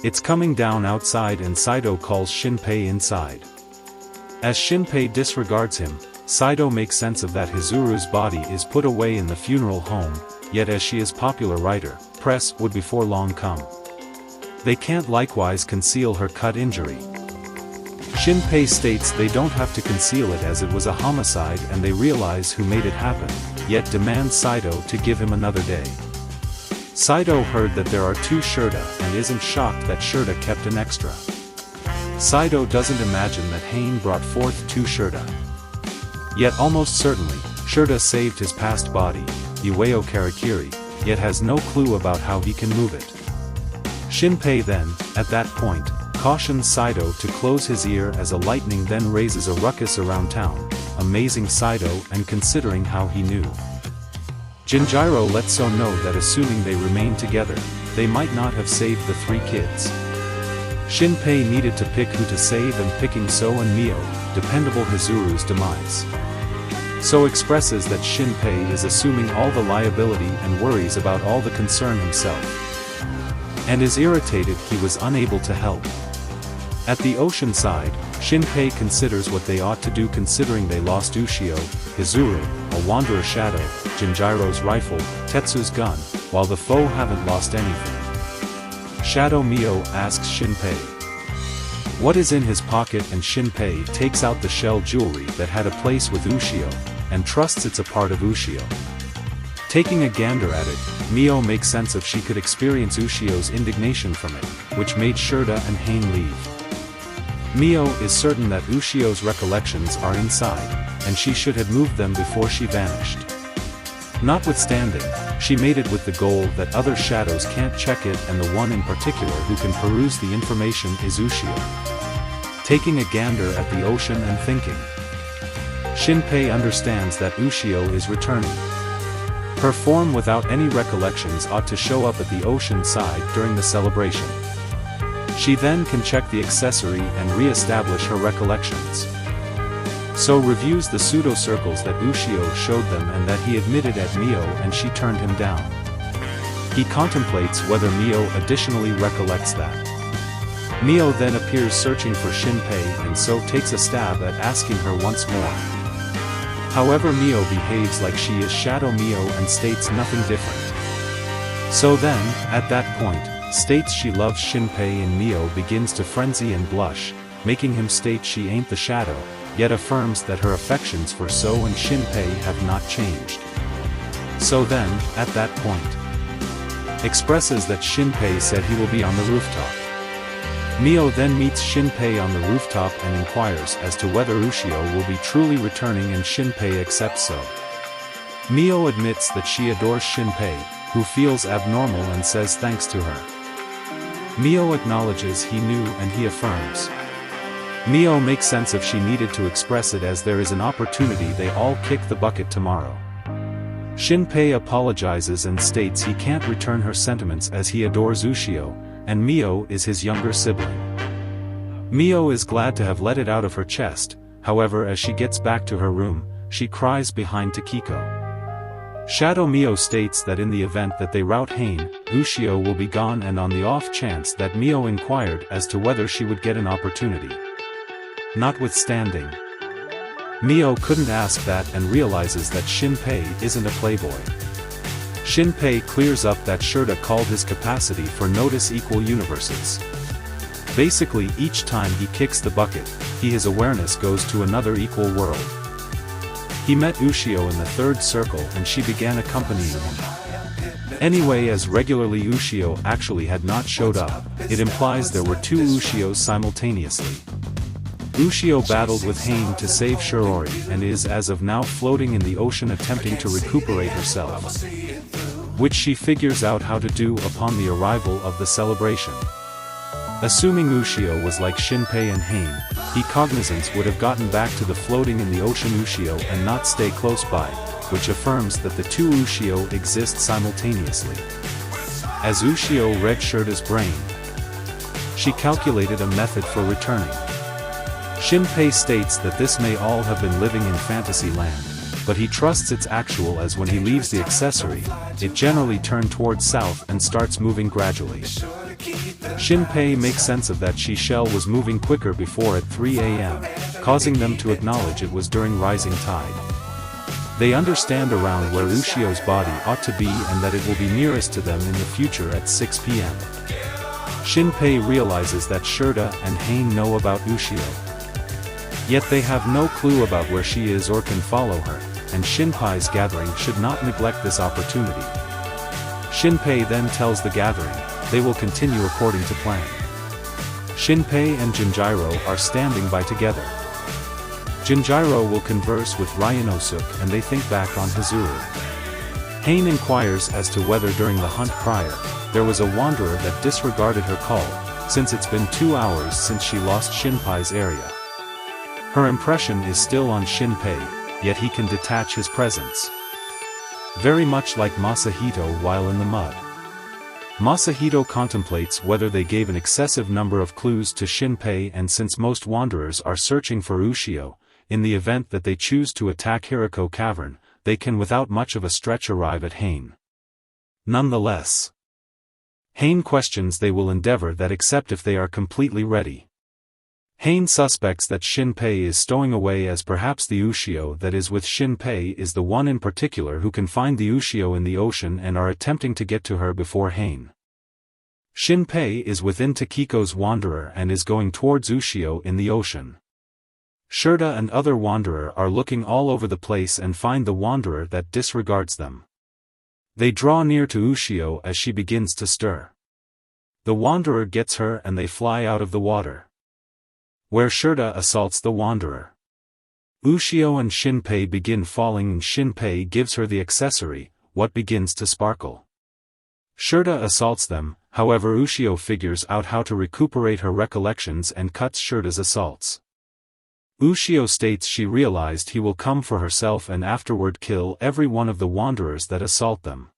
It's coming down outside and Saito calls Shinpei inside. As Shinpei disregards him, Saito makes sense of that Hizuru's body is put away in the funeral home, yet as she is popular writer, press would before long come. They can't likewise conceal her cut injury. Shinpei states they don't have to conceal it as it was a homicide and they realize who made it happen, yet demands Saito to give him another day. Saito heard that there are 2 Shirda and isn't shocked that Shirda kept an extra. Saito doesn't imagine that Hain brought forth 2 Shirda. Yet almost certainly, Shirda saved his past body, Ueo Karakiri, yet has no clue about how he can move it. Shinpei then, at that point, cautions Saito to close his ear as a lightning then raises a ruckus around town, amazing Saito and considering how he knew. Jinjiro lets So know that assuming they remain together, they might not have saved the 3 kids. Shinpei needed to pick who to save and picking So and Mio, dependable Hizuru's demise. So expresses that Shinpei is assuming all the liability and worries about all the concern himself. And is irritated he was unable to help. At the ocean side, Shinpei considers what they ought to do considering they lost Ushio, Hizuru, a wanderer shadow, Jinjiro's rifle, Tetsu's gun, while the foe haven't lost anything. Shadow Mio asks Shinpei what is in his pocket and Shinpei takes out the shell jewelry that had a place with Ushio, and trusts it's a part of Ushio. Taking a gander at it, Mio makes sense of she could experience Ushio's indignation from it, which made Shirda and Hain leave. Mio is certain that Ushio's recollections are inside, and she should have moved them before she vanished. Notwithstanding, she made it with the goal that other shadows can't check it and the one in particular who can peruse the information is Ushio. Taking a gander at the ocean and thinking. Shinpei understands that Ushio is returning. Her form without any recollections ought to show up at the ocean side during the celebration. She then can check the accessory and re-establish her recollections. So reviews the pseudo-circles that Ushio showed them and that he admitted at Mio and she turned him down. He contemplates whether Mio additionally recollects that. Mio then appears searching for Shinpei and so takes a stab at asking her once more. However, Mio behaves like she is Shadow Mio and states nothing different. So then, at that point, states she loves Shinpei and Mio begins to frenzy and blush, making him state she ain't the shadow, yet affirms that her affections for So and Shinpei have not changed. So then, at that point, expresses that Shinpei said he will be on the rooftop. Mio then meets Shinpei on the rooftop and inquires as to whether Ushio will be truly returning and Shinpei accepts so. Mio admits that she adores Shinpei, who feels abnormal and says thanks to her. Mio acknowledges he knew and he affirms. Mio makes sense if she needed to express it as there is an opportunity they all kick the bucket tomorrow. Shinpei apologizes and states he can't return her sentiments as he adores Ushio, and Mio is his younger sibling. Mio is glad to have let it out of her chest, however as she gets back to her room, she cries behind Takiko. Shadow Mio states that in the event that they rout Hain, Ushio will be gone and on the off chance that Mio inquired as to whether she would get an opportunity. Notwithstanding, Mio couldn't ask that and realizes that Shinpei isn't a playboy. Shinpei clears up that Shirda called his capacity for notice equal universes. Basically each time he kicks the bucket, his awareness goes to another equal world. He met Ushio in the 3rd circle and she began accompanying him. Anyway, as regularly Ushio actually had not showed up, it implies there were 2 Ushios simultaneously. Ushio battled with Hain to save Shirori and is as of now floating in the ocean attempting to recuperate herself, which she figures out how to do upon the arrival of the celebration. Assuming Ushio was like Shinpei and Hain, he cognizance would have gotten back to the floating in the ocean Ushio and not stay close by, which affirms that the 2 Ushio exist simultaneously. As Ushio read Shirda's brain, she calculated a method for returning. Shinpei states that this may all have been living in fantasy land, but he trusts it's actual as when he leaves the accessory, it generally turns towards south and starts moving gradually. Shinpei makes sense of that. Shell was moving quicker before at 3 a.m., causing them to acknowledge it was during rising tide. They understand around where Ushio's body ought to be and that it will be nearest to them in the future at 6 p.m. Shinpei realizes that Shirda and Hain know about Ushio. Yet they have no clue about where she is or can follow her, and Shinpei's gathering should not neglect this opportunity. Shinpei then tells the gathering they will continue according to plan. Shinpei and Jinjiro are standing by together. Jinjiro will converse with Ryanosuke and they think back on Hizuru. Hain inquires as to whether during the hunt prior, there was a wanderer that disregarded her call, since it's been 2 hours since she lost Shinpei's area. Her impression is still on Shinpei, yet he can detach his presence. Very much like Masahito while in the mud. Masahito contemplates whether they gave an excessive number of clues to Shinpei, and since most wanderers are searching for Ushio, in the event that they choose to attack Hirako Cavern, they can without much of a stretch arrive at Hain. Nonetheless, Hain questions they will endeavor that except if they are completely ready. Hain suspects that Shinpei is stowing away, as perhaps the Ushio that is with Shinpei is the one in particular who can find the Ushio in the ocean and are attempting to get to her before Hain. Shinpei is within Takiko's wanderer and is going towards Ushio in the ocean. Shirda and other wanderer are looking all over the place and find the wanderer that disregards them. They draw near to Ushio as she begins to stir. The wanderer gets her and they fly out of the water, where Shirda assaults the wanderer. Ushio and Shinpei begin falling and Shinpei gives her the accessory, what begins to sparkle. Shirda assaults them, however Ushio figures out how to recuperate her recollections and cuts Shirda's assaults. Ushio states she realized he will come for herself and afterward kill every one of the wanderers that assault them.